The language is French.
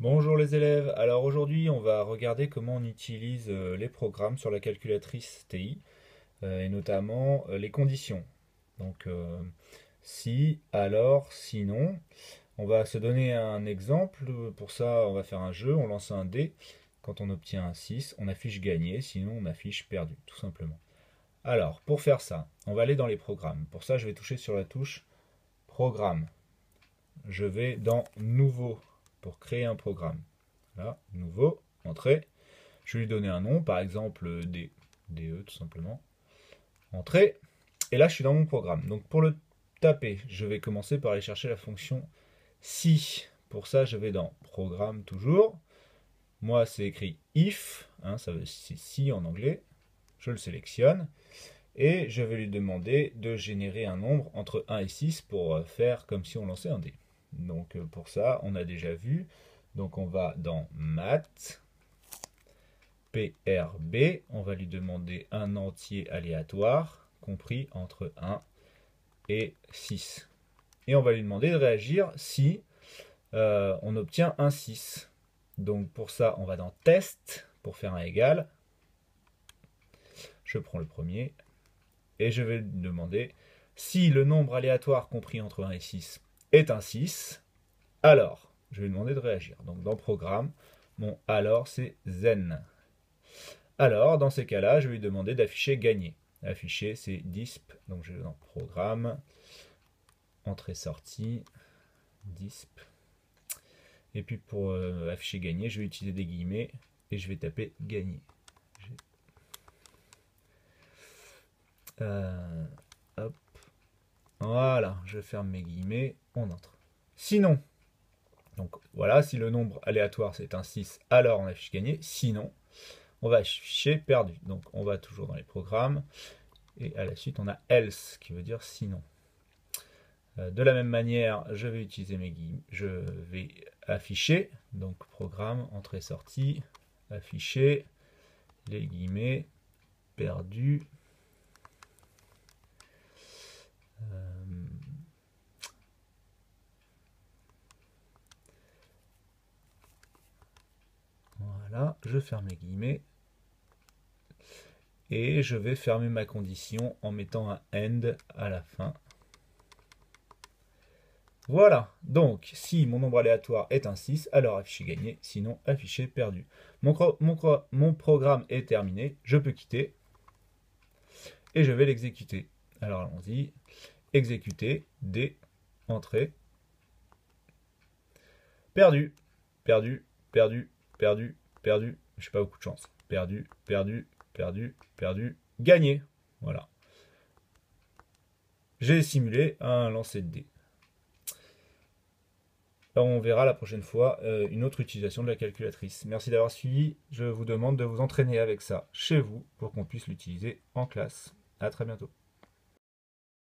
Bonjour les élèves, alors aujourd'hui on va regarder comment on utilise les programmes sur la calculatrice TI et notamment les conditions. Donc si, alors, sinon, on va se donner un exemple. Pour ça on va faire un jeu, on lance un dé. Quand on obtient un 6, on affiche gagné, sinon on affiche perdu, tout simplement. Alors pour faire ça, on va aller dans les programmes. Pour ça je vais toucher sur la touche programme. Je vais dans nouveau pour créer un programme. Là, nouveau, entrée. Je vais lui donner un nom, par exemple DE tout simplement. Entrée. Et là, je suis dans mon programme. Donc pour le taper, je vais commencer par aller chercher la fonction si. Pour ça, je vais dans programme toujours. Moi, c'est écrit if, ça veut c'est si en anglais. Je le sélectionne. Et je vais lui demander de générer un nombre entre 1 et 6 pour faire comme si on lançait un dé. Donc pour ça, on a déjà vu. Donc on va dans Math, PRB, on va lui demander un entier aléatoire, compris entre 1 et 6. Et on va lui demander de réagir si on obtient un 6. Donc pour ça, on va dans Test, pour faire un égal. Je prends le premier, et je vais lui demander si le nombre aléatoire compris entre 1 et 6 est un 6, alors je vais lui demander de réagir. Donc dans Programme, mon alors c'est Zen. Alors, dans ces cas-là, je vais lui demander d'afficher gagné. Afficher, c'est disp. Donc, je vais dans Programme, Entrée-sortie, disp. Et puis, pour afficher gagné, je vais utiliser des guillemets et je vais taper gagné. Hop. Voilà, je ferme mes guillemets, on entre. Sinon, donc voilà, si le nombre aléatoire c'est un 6, alors on affiche gagné. Sinon, on va afficher perdu. Donc on va toujours dans les programmes. Et à la suite, on a else, qui veut dire sinon. De la même manière, je vais utiliser mes guillemets. Je vais afficher, donc programme, entrée-sortie, afficher, les guillemets, perdu. Voilà, je ferme les guillemets. Et je vais fermer ma condition en mettant un end à la fin. Voilà, donc si mon nombre aléatoire est un 6, alors afficher gagné, sinon afficher perdu. Mon programme est terminé, je peux quitter et je vais l'exécuter. Alors allons-y, exécuter, D, entrée, perdu, perdu, perdu, perdu, perdu, je n'ai pas beaucoup de chance, perdu, perdu, perdu, perdu, gagné, voilà. J'ai simulé un lancer de dés. On verra la prochaine fois une autre utilisation de la calculatrice. Merci d'avoir suivi. Je vous demande de vous entraîner avec ça chez vous pour qu'on puisse l'utiliser en classe. À très bientôt.